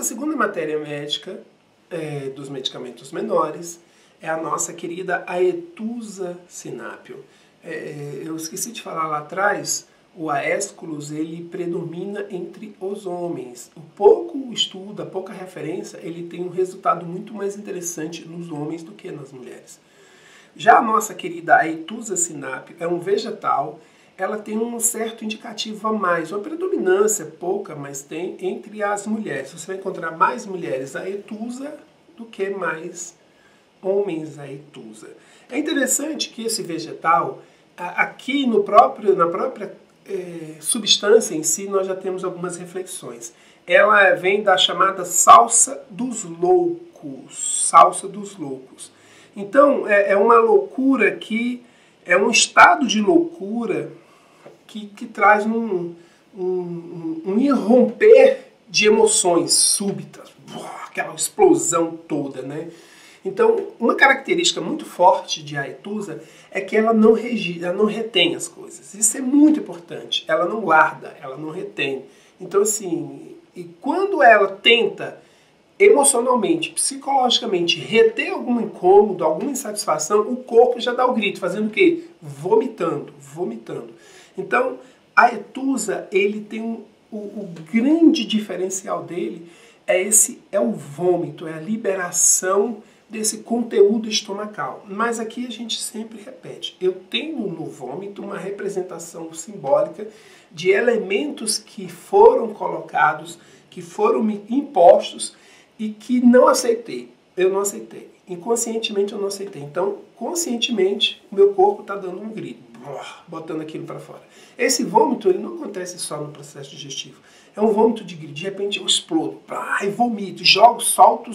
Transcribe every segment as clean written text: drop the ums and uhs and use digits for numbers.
segunda matéria médica dos medicamentos menores é a nossa querida Aetusa Sinápio. Eu esqueci de falar lá atrás, o aésculos ele predomina entre os homens. O pouco estudo, a pouca referência, ele tem um resultado muito mais interessante nos homens do que nas mulheres. Já a nossa querida Aetusa Sinápio é um vegetal, ela tem um certo indicativo a mais, uma predominância pouca, mas tem entre as mulheres. Você vai encontrar mais mulheres Aetusa do que mais homens Aetusa. É interessante que esse vegetal, aqui na própria substância em si, nós já temos algumas reflexões. Ela vem da chamada salsa dos loucos. Salsa dos loucos. Então, é uma loucura que é um estado de loucura que traz um irromper de emoções súbitas, aquela explosão toda, né? Então, uma característica muito forte de Aetusa é que ela não retém as coisas. Isso é muito importante. Ela não guarda, ela não retém. Então, assim, e quando ela tenta emocionalmente, psicologicamente, reter algum incômodo, alguma insatisfação, o corpo já dá o grito, fazendo o quê? Vomitando, vomitando. Então, a Aetusa, ele tem o grande diferencial dele é o vômito, é a liberação desse conteúdo estomacal. Mas aqui a gente sempre repete, eu tenho no vômito uma representação simbólica de elementos que foram colocados, que foram me impostos e que não aceitei. Eu não aceitei. Inconscientemente eu não aceitei. Então, conscientemente, o meu corpo está dando um grito, botando aquilo para fora. Esse vômito ele não acontece só no processo digestivo. É um vômito de grito. De repente eu explodo, e vomito, jogo, solto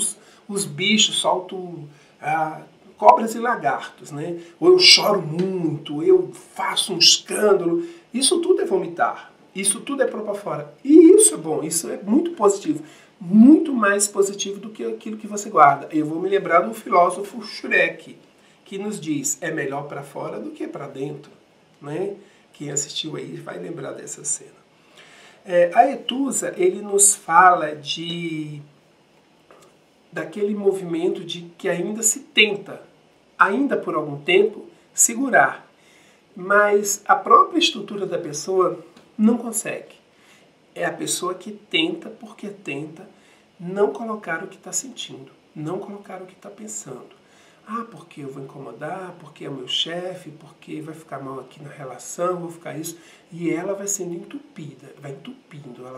os bichos, solto cobras e lagartos, né? Ou eu choro muito, eu faço um escândalo. Isso tudo é vomitar. Isso tudo é pôr para fora. E isso é bom, isso é muito positivo. Muito mais positivo do que aquilo que você guarda. Eu vou me lembrar do filósofo Shrek, que nos diz, é melhor para fora do que para dentro, né? Quem assistiu aí vai lembrar dessa cena. A Aetusa, ele nos fala daquele movimento de que ainda se tenta, ainda por algum tempo, segurar. Mas a própria estrutura da pessoa não consegue. É a pessoa que tenta, porque tenta, não colocar o que está sentindo, não colocar o que está pensando. Porque eu vou incomodar, porque é o meu chefe, porque vai ficar mal aqui na relação, vou ficar isso. E ela vai sendo entupida, vai entupindo, ela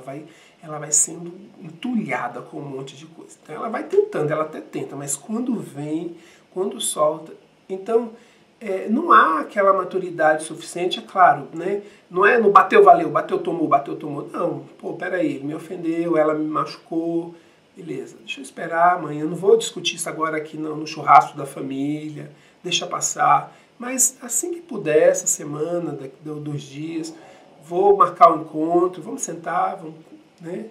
vai sendo entulhada com um monte de coisa. Então ela vai tentando, ela até tenta, mas quando vem, quando solta... Então, não há aquela maturidade suficiente, é claro, né? Não é no bateu, valeu, bateu, tomou. Não, peraí, ele me ofendeu, ela me machucou... Beleza, deixa eu esperar amanhã, não vou discutir isso agora aqui no churrasco da família, deixa passar. Mas assim que puder, essa semana, daqui a 2 dias, vou marcar um encontro, vamos sentar, vamos, né,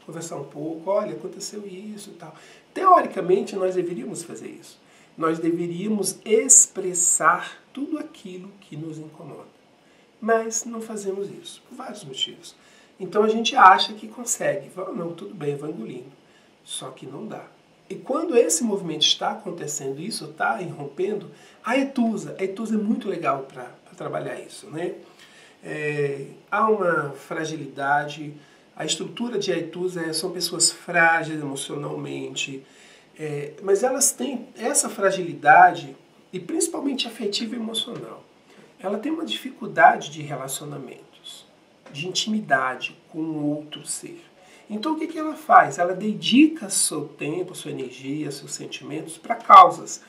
conversar um pouco, olha, aconteceu isso e tal. Teoricamente, nós deveríamos fazer isso. Nós deveríamos expressar tudo aquilo que nos incomoda. Mas não fazemos isso, por vários motivos. Então a gente acha que consegue, não, tudo bem, vou engolindo. Só que não dá. E quando esse movimento está acontecendo, isso está irrompendo, a Aetusa é muito legal para trabalhar isso, né? Há uma fragilidade, a estrutura de Aetusa são pessoas frágeis emocionalmente, mas elas têm essa fragilidade, e principalmente afetiva e emocional. Ela tem uma dificuldade de relacionamentos, de intimidade com o outro ser. Então o que ela faz? Ela dedica seu tempo, sua energia, seus sentimentos para causas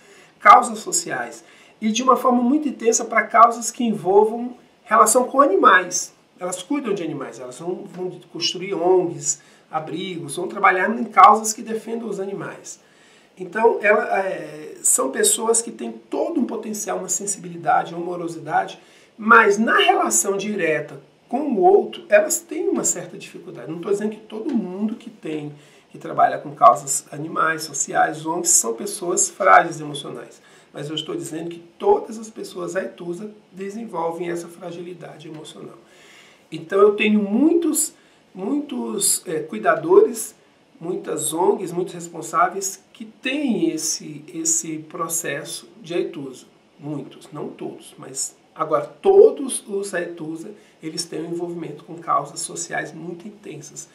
sociais. E de uma forma muito intensa para causas que envolvam relação com animais. Elas cuidam de animais, elas vão construir ONGs, abrigos, vão trabalhar em causas que defendam os animais. Então são pessoas que têm todo um potencial, uma sensibilidade, uma amorosidade, mas na relação direta com o outro, elas têm uma certa dificuldade. Não estou dizendo que todo mundo que trabalha com causas animais, sociais, ONGs, são pessoas frágeis emocionais. Mas eu estou dizendo que todas as pessoas Aetusa desenvolvem essa fragilidade emocional. Então eu tenho muitos cuidadores, muitas ONGs, muitos responsáveis que têm esse processo de Aitusa. Muitos, não todos, mas agora todos os Aitusa, eles têm um envolvimento com causas sociais muito intensas.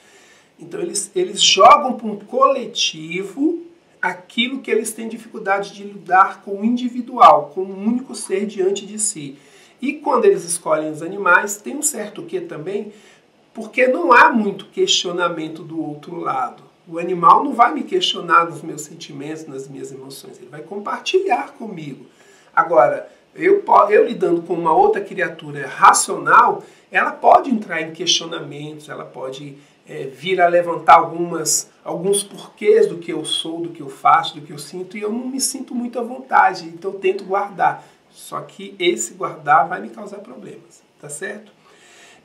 Então eles jogam para um coletivo aquilo que eles têm dificuldade de lidar com o individual, com um único ser diante de si. E quando eles escolhem os animais, tem um certo quê também, porque não há muito questionamento do outro lado. O animal não vai me questionar nos meus sentimentos, nas minhas emoções, ele vai compartilhar comigo. Agora, eu lidando com uma outra criatura racional, ela pode entrar em questionamentos, ela pode vir a levantar alguns porquês do que eu sou, do que eu faço, do que eu sinto, e eu não me sinto muito à vontade, então eu tento guardar. Só que esse guardar vai me causar problemas, tá certo?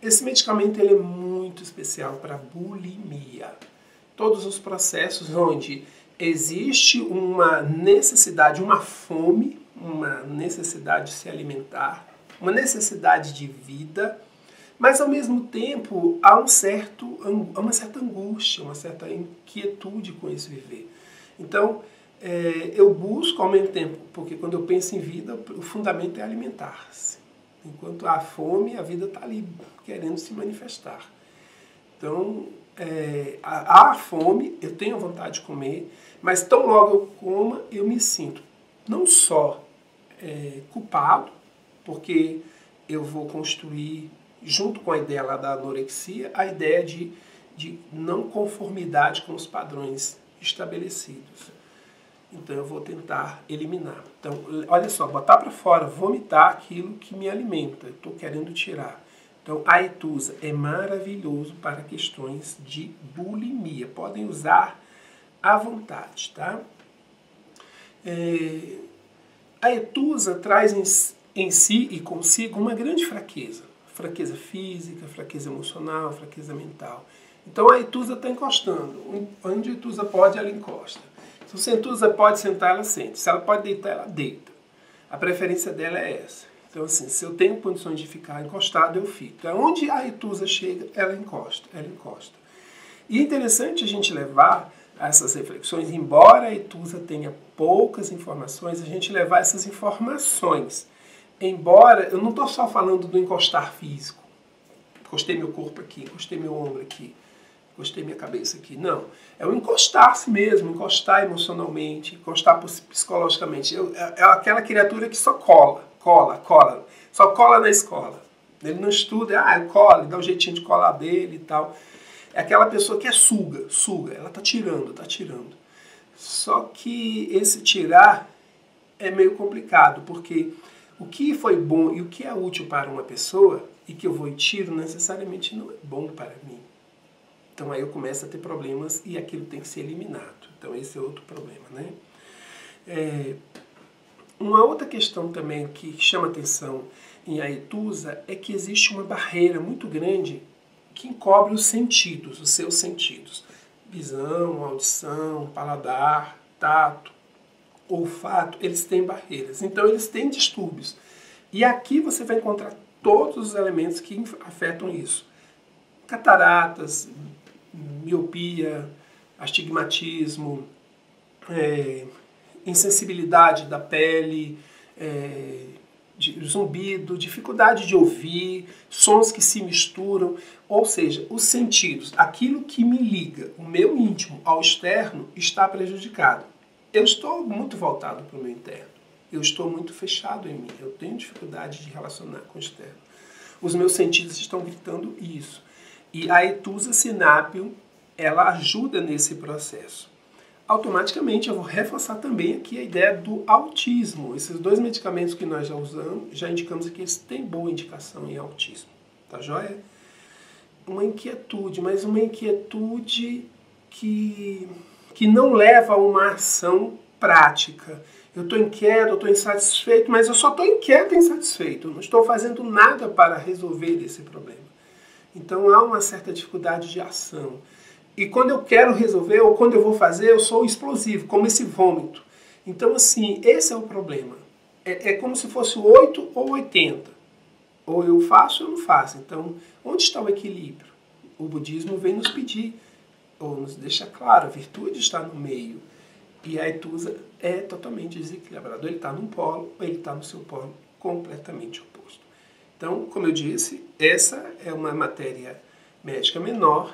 Esse medicamento ele é muito especial para bulimia. Todos os processos onde existe uma necessidade, uma fome, uma necessidade de se alimentar, uma necessidade de vida, mas ao mesmo tempo há uma certa angústia, uma certa inquietude com esse viver. Então, eu busco ao mesmo tempo, porque quando eu penso em vida, o fundamento é alimentar-se. Enquanto há fome, a vida está ali querendo se manifestar. Então, há fome, eu tenho vontade de comer, mas tão logo eu coma, eu me sinto não só culpado, porque eu vou construir, junto com a ideia lá da anorexia, a ideia de não conformidade com os padrões estabelecidos. Então eu vou tentar eliminar. Então, olha só, botar para fora, vomitar aquilo que me alimenta, eu estou querendo tirar. Então, a Aitusa é maravilhoso para questões de bulimia. Podem usar à vontade, tá? A Aitusa traz em si e consigo uma grande fraqueza. Fraqueza física, fraqueza emocional, fraqueza mental. Então, a Aitusa está encostando. Onde a Aitusa pode, ela encosta. Se a Aitusa pode sentar, ela sente. Se ela pode deitar, ela deita. A preferência dela é essa. Então, assim, se eu tenho condições de ficar encostado, eu fico. Então, onde a Aitusa chega, ela encosta, ela encosta. E é interessante a gente levar essas reflexões, embora a Aitusa tenha poucas informações, a gente levar essas informações. Embora, eu não estou só falando do encostar físico. Encostei meu corpo aqui, encostei meu ombro aqui, encostei minha cabeça aqui. Não. É o encostar-se mesmo, encostar emocionalmente, encostar psicologicamente. É aquela criatura que só cola. Só cola na escola. Ele não estuda, eu colo, ele dá um jeitinho de colar dele e tal. É aquela pessoa que suga, ela está tirando. Só que esse tirar é meio complicado, porque o que foi bom e o que é útil para uma pessoa e que eu vou e tiro necessariamente não é bom para mim. Então aí eu começo a ter problemas e aquilo tem que ser eliminado. Então esse é outro problema, né? Uma outra questão também que chama atenção em Aitusa é que existe uma barreira muito grande que encobre os sentidos, os seus sentidos. Visão, audição, paladar, tato, olfato, eles têm barreiras. Então eles têm distúrbios. E aqui você vai encontrar todos os elementos que afetam isso. Cataratas, miopia, astigmatismo, insensibilidade da pele, zumbido, dificuldade de ouvir, sons que se misturam, ou seja, os sentidos, aquilo que me liga, o meu íntimo ao externo, está prejudicado. Eu estou muito voltado para o meu interno, eu estou muito fechado em mim, eu tenho dificuldade de relacionar com o externo. Os meus sentidos estão gritando isso. E a Aitusa Sinápio, ela ajuda nesse processo. Automaticamente eu vou reforçar também aqui a ideia do autismo. Esses dois medicamentos que nós já usamos, já indicamos aqui, eles têm boa indicação em autismo. Tá joia? Uma inquietude, mas uma inquietude que não leva a uma ação prática. Eu estou inquieto, eu estou insatisfeito, mas eu só estou inquieto e insatisfeito. Eu não estou fazendo nada para resolver esse problema. Então há uma certa dificuldade de ação. E quando eu quero resolver, ou quando eu vou fazer, eu sou explosivo, como esse vômito. Então, assim, esse é o problema. É como se fosse 8 ou 80. Ou eu faço ou eu não faço. Então, onde está o equilíbrio? O budismo vem nos pedir ou nos deixa claro, a virtude está no meio. E a etusa é totalmente desequilibrado. Ele está num polo, ou ele está no seu polo completamente oposto. Então, como eu disse, essa é uma matéria médica menor,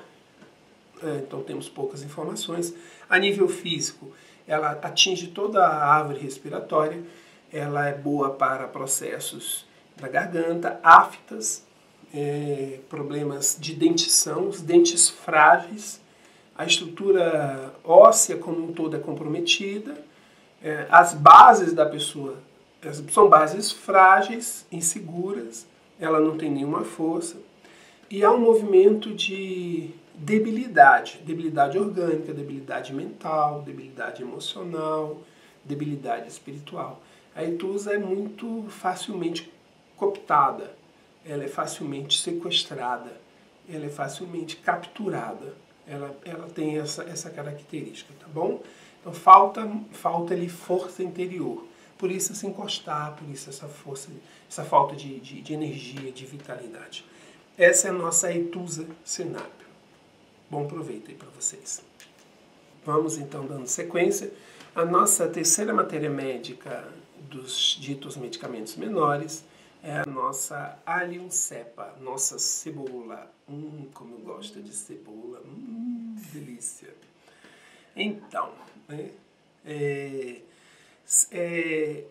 então temos poucas informações. A nível físico, ela atinge toda a árvore respiratória, ela é boa para processos da garganta, aftas, problemas de dentição, os dentes frágeis, a estrutura óssea como um todo é comprometida, as bases da pessoa são bases frágeis, inseguras, ela não tem nenhuma força, e há um movimento de debilidade orgânica, debilidade mental, debilidade emocional, debilidade espiritual. A etusa é muito facilmente cooptada, ela é facilmente sequestrada, ela é facilmente capturada. Ela tem essa característica, tá bom? Então falta-lhe força interior. Por isso se encostar, por isso essa força, essa falta de energia, de vitalidade. Essa é a nossa etusa sinápio. Bom proveito aí para vocês. Vamos então dando sequência. A nossa terceira matéria médica dos ditos medicamentos menores é a nossa Allium cepa, nossa cebola. Como eu gosto de cebola. Delícia. Então, né?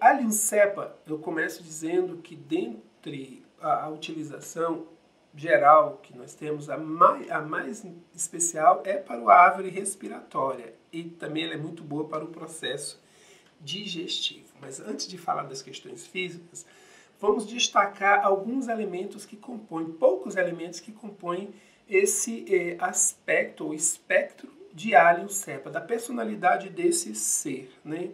Allium cepa, eu começo dizendo que dentre a utilização geral que nós temos, a mais especial é para a árvore respiratória e também ela é muito boa para o processo digestivo. Mas antes de falar das questões físicas, vamos destacar alguns elementos que compõem, poucos elementos que compõem esse aspecto ou espectro de Allium cepa, da personalidade desse ser, né?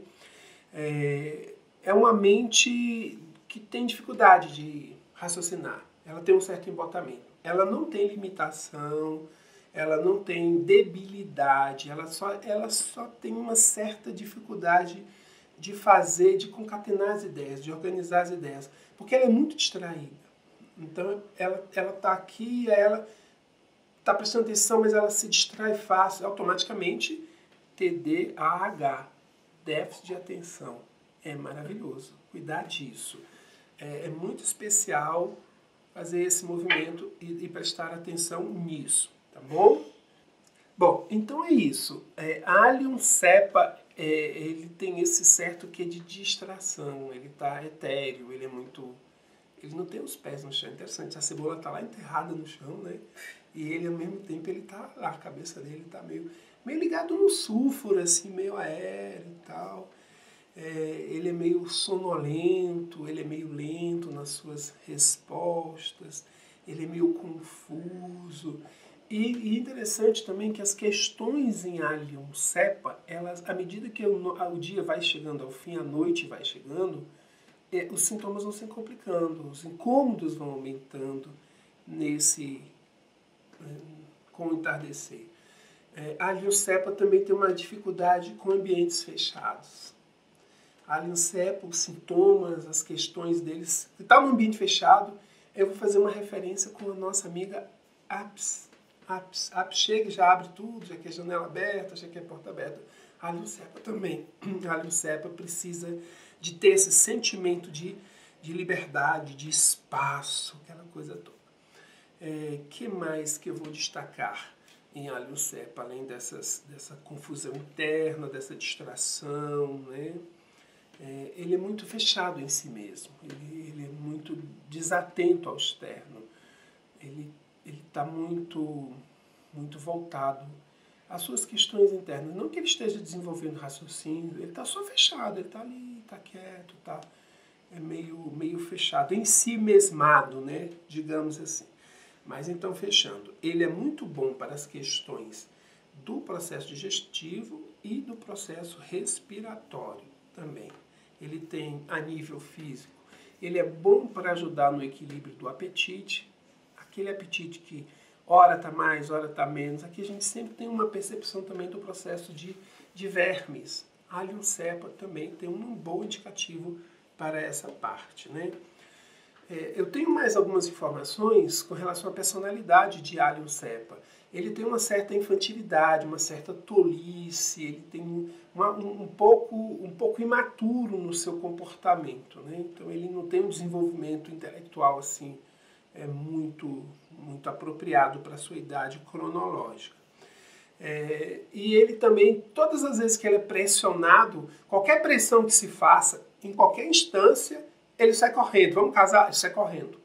É uma mente que tem dificuldade de raciocinar, ela tem um certo embotamento, ela não tem limitação, ela não tem debilidade, ela só tem uma certa dificuldade de fazer, de concatenar as ideias, de organizar as ideias, porque ela é muito distraída. Então ela está aqui, ela está prestando atenção, mas ela se distrai fácil, automaticamente TDAH, déficit de atenção. É maravilhoso, cuidar disso. É muito especial fazer esse movimento e prestar atenção nisso, tá bom? Bom, então é isso. Allium cepa, ele tem esse certo quê de distração, ele está etéreo, ele é muito... Ele não tem os pés no chão, é interessante. A cebola está lá enterrada no chão, né? E ele, ao mesmo tempo, ele está lá, a cabeça dele está meio ligado no sulfuro, assim, meio aéreo e tal. Ele é meio sonolento, ele é meio lento nas suas respostas, ele é meio confuso. E interessante também que as questões em Allium cepa, elas, à medida que o dia vai chegando ao fim, a noite vai chegando, os sintomas vão se complicando, os incômodos vão aumentando com o entardecer. Allium cepa também tem uma dificuldade com ambientes fechados. Allium cepa, os sintomas, as questões deles, se está no ambiente fechado, eu vou fazer uma referência com a nossa amiga Apis. Apis chega e já abre tudo, já quer janela aberta, já quer porta aberta. Allium cepa também. Allium cepa precisa de ter esse sentimento de liberdade, de espaço, aquela coisa toda. Que mais que eu vou destacar em Allium cepa, além dessa confusão interna, dessa distração, né? Ele é muito fechado em si mesmo, ele é muito desatento ao externo, ele está muito voltado às suas questões internas. Não que ele esteja desenvolvendo raciocínio, ele está só fechado, ele está ali, está quieto, é meio fechado, em si mesmado, né? Digamos assim. Mas então, fechando, ele é muito bom para as questões do processo digestivo e do processo respiratório também. Ele tem, a nível físico, ele é bom para ajudar no equilíbrio do apetite, aquele apetite que ora está mais, ora está menos. Aqui a gente sempre tem uma percepção também do processo de vermes. Allium cepa também tem um bom indicativo para essa parte, né? Eu tenho mais algumas informações com relação à personalidade de Allium cepa. Ele tem uma certa infantilidade, uma certa tolice, ele tem um pouco imaturo no seu comportamento, né? Então ele não tem um desenvolvimento intelectual assim muito apropriado para a sua idade cronológica. E ele também, todas as vezes que ele é pressionado, qualquer pressão que se faça, em qualquer instância, ele sai correndo. Vamos casar? Ele sai correndo.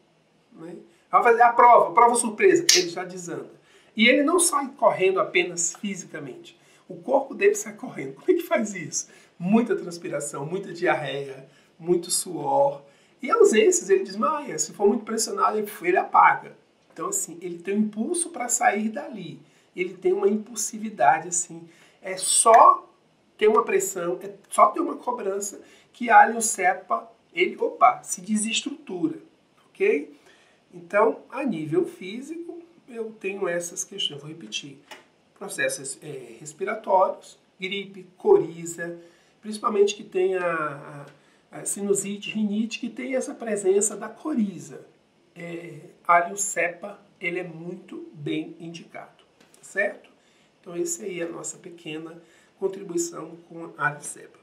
Né? Vamos fazer a prova surpresa, ele já desanda. E ele não sai correndo apenas fisicamente. O corpo dele sai correndo. Como é que faz isso? Muita transpiração, muita diarreia, muito suor. E ausências, ele desmaia. Se for muito pressionado, ele apaga. Então, assim, ele tem um impulso para sair dali. Ele tem uma impulsividade, assim. É só ter uma pressão, é só ter uma cobrança que Allium cepa, ele, se desestrutura. Ok? Então, a nível físico, eu tenho essas questões. Vou repetir. Processos respiratórios, gripe, coriza, principalmente que tem a sinusite, rinite, que tem essa presença da coriza. Allium cepa, ele é muito bem indicado, certo? Então, essa aí é a nossa pequena contribuição com Allium cepa.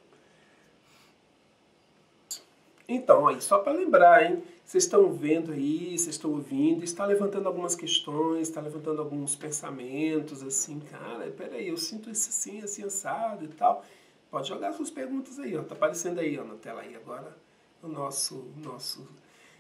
Então, aí, só para lembrar, hein? Vocês estão vendo aí, vocês estão ouvindo, está levantando algumas questões, está levantando alguns pensamentos, assim, cara, peraí, eu sinto isso assim, assim, assado e tal. Pode jogar suas perguntas aí, ó, tá aparecendo aí, ó, na tela aí agora, o nosso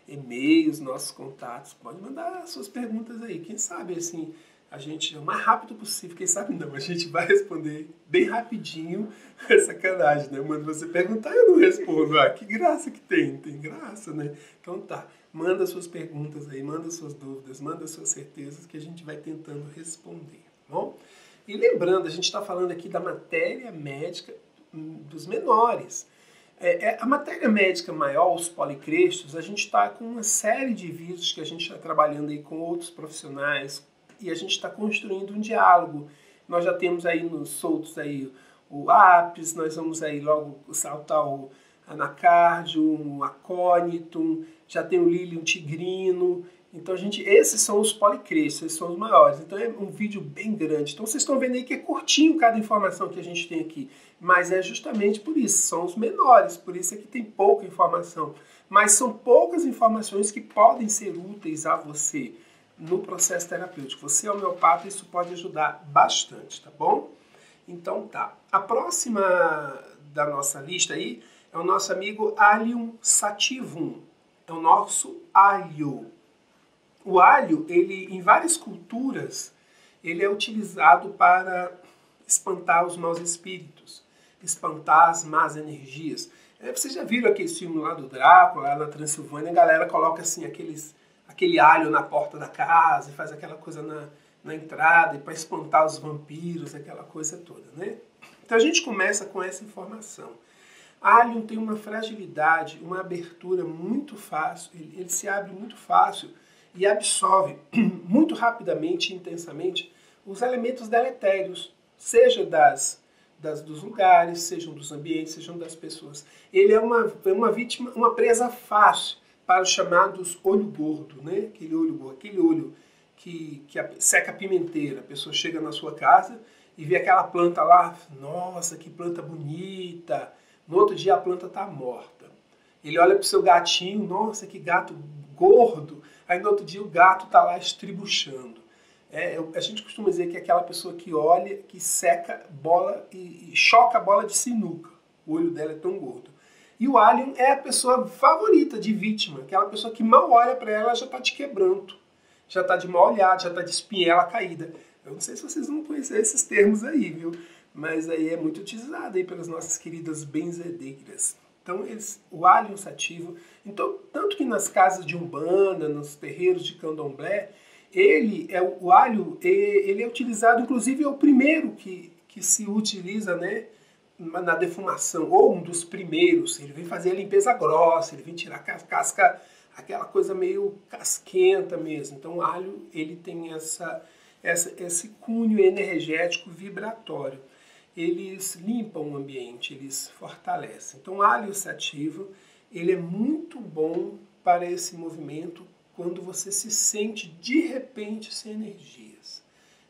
e-mail, os nossos contatos, pode mandar suas perguntas aí, quem sabe, assim, a gente, o mais rápido possível, quem sabe não, a gente vai responder bem rapidinho. É sacanagem, né? Manda você perguntar e eu não respondo. Que graça que tem graça, né? Então tá, manda suas perguntas aí, manda suas dúvidas, manda suas certezas que a gente vai tentando responder, tá bom? E lembrando, a gente está falando aqui da matéria médica dos menores. A matéria médica maior, os policrestos, a gente está com uma série de vídeos que a gente está trabalhando aí com outros profissionais, e a gente está construindo um diálogo. Nós já temos aí nos soltos aí o APS, nós vamos aí logo saltar o anacardium, o acônitum, já tem o lílium tigrino. Então, esses são os policrestos, esses são os maiores. Então, é um vídeo bem grande. Então, vocês estão vendo aí que é curtinho cada informação que a gente tem aqui. Mas é justamente por isso, são os menores, por isso é que tem pouca informação. Mas são poucas informações que podem ser úteis a você no processo terapêutico. Você é homeopata, isso pode ajudar bastante, tá bom? Então tá. A próxima da nossa lista aí é o nosso amigo Allium sativum. É o nosso alho. O alho, ele em várias culturas, ele é utilizado para espantar os maus espíritos, espantar as más energias. Vocês já viram aquele filme lá do Drácula, lá na Transilvânia, a galera coloca assim aquele alho na porta da casa e faz aquela coisa na entrada para espantar os vampiros, aquela coisa toda, né? Então a gente começa com essa informação. Alho tem uma fragilidade, uma abertura muito fácil, ele se abre muito fácil e absorve muito rapidamente e intensamente os elementos deletérios, seja dos lugares, sejam dos ambientes, sejam das pessoas. Ele é uma vítima, uma presa fácil para os chamados olho gordo, né? Aquele olho que seca a pimenteira. A pessoa chega na sua casa e vê aquela planta lá, nossa, que planta bonita. No outro dia a planta está morta. Ele olha para o seu gatinho, nossa, que gato gordo. Aí no outro dia o gato está lá estribuchando. A gente costuma dizer que é aquela pessoa que olha, que seca bola e choca a bola de sinuca. O olho dela é tão gordo. E o alho é a pessoa favorita de vítima, aquela pessoa que mal olha para ela já está de quebranto, já está de mal olhado, já está de espinhela caída. Eu não sei se vocês vão conhecer esses termos aí, viu? Mas aí é muito utilizado aí pelas nossas queridas benzedeiras. Então, o alho sativo, então, tanto que nas casas de umbanda, nos terreiros de candomblé, o alho, ele é utilizado, inclusive é o primeiro que se utiliza, né, na defumação, ou um dos primeiros. Ele vem fazer a limpeza grossa, ele vem tirar a casca, aquela coisa meio casquenta mesmo. Então o alho, ele tem esse cunho energético vibratório. Eles limpam o ambiente, eles fortalecem. Então o alho sativo, ele é muito bom para esse movimento quando você se sente de repente sem energias,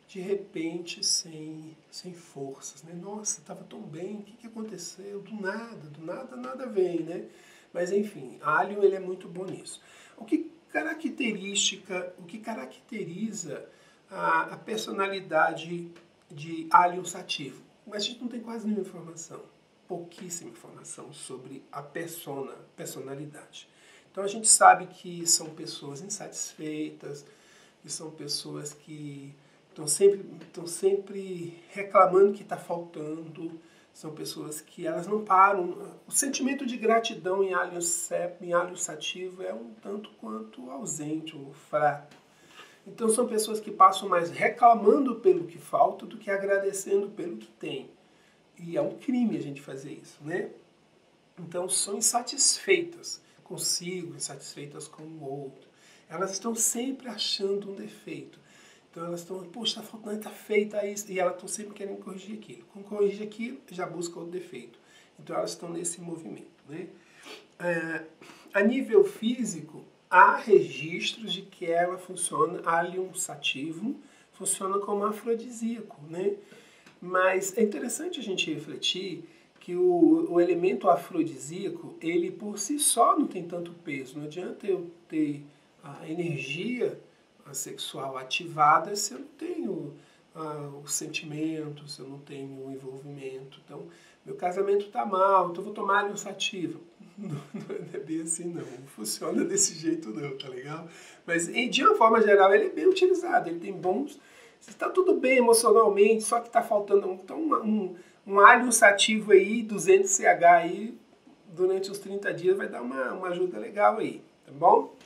de repente sem forças, né? Nossa, estava tão bem, o que aconteceu? Do nada, nada vem, né? Mas enfim, Allium ele é muito bom nisso. O que caracteriza a personalidade de Allium Sativa? Mas a gente não tem quase nenhuma informação, pouquíssima informação sobre a personalidade. Então a gente sabe que são pessoas insatisfeitas, que são pessoas que estão sempre reclamando que está faltando, são pessoas que elas não param. O sentimento de gratidão em Allium Sativa é um tanto quanto ausente ou fraco. Então são pessoas que passam mais reclamando pelo que falta do que agradecendo pelo que tem. E é um crime a gente fazer isso, né? Então são insatisfeitas consigo, insatisfeitas com o outro. Elas estão sempre achando um defeito. Então elas estão, poxa, está faltando, está feita isso. E elas estão sempre querendo corrigir aquilo. Com corrigir aquilo, já busca outro defeito. Então elas estão nesse movimento, né? A nível físico, há registros de que ela funciona, Allium Sativum, funciona como afrodisíaco, né? Mas é interessante a gente refletir que o elemento afrodisíaco, ele por si só não tem tanto peso. Não adianta eu ter a energia sexual ativada se eu não tenho o sentimento, se eu não tenho o envolvimento. Então, meu casamento está mal, então eu vou tomar Allium Sativa. Não é bem assim não funciona desse jeito não, tá legal? Mas de uma forma geral ele é bem utilizado, ele tem bons... Está tudo bem emocionalmente, só que está faltando um Allium Sativa aí, 200 CH aí, durante os 30 dias vai dar uma ajuda legal aí, tá bom?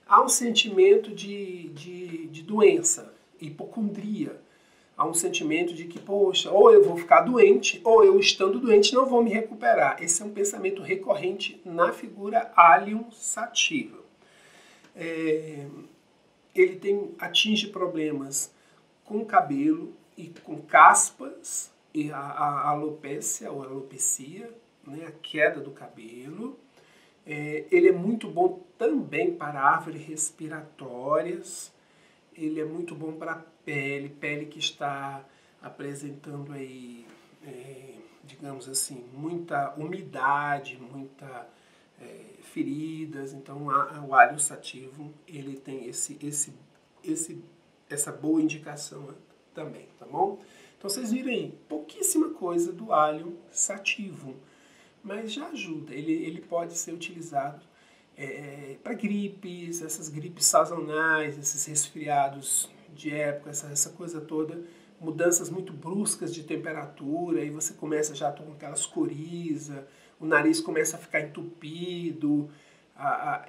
Há um sentimento de doença, hipocondria. Há um sentimento de que, poxa, ou eu vou ficar doente, ou eu estando doente não vou me recuperar. Esse é um pensamento recorrente na figura Allium Sativa. Ele atinge problemas com cabelo e com caspas, e a alopécia ou alopecia, né, a queda do cabelo. Ele é muito bom também para árvores respiratórias. Ele é muito bom para pele que está apresentando aí, digamos assim, muita umidade, muita feridas. Então o Allium Sativum ele tem essa boa indicação também, tá bom? Então vocês viram aí, pouquíssima coisa do Allium Sativum, mas já ajuda, ele pode ser utilizado para gripes, essas gripes sazonais, esses resfriados de época, essa coisa toda, mudanças muito bruscas de temperatura, aí você começa já com aquelas coriza, o nariz começa a ficar entupido.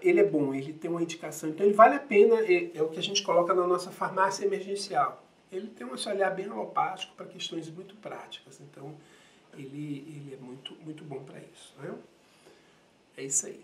Ele é bom, ele tem uma indicação, então ele vale a pena, é o que a gente coloca na nossa farmácia emergencial. Ele tem um olhar bem alopático para questões muito práticas, então ele é muito bom para isso, né? É isso aí.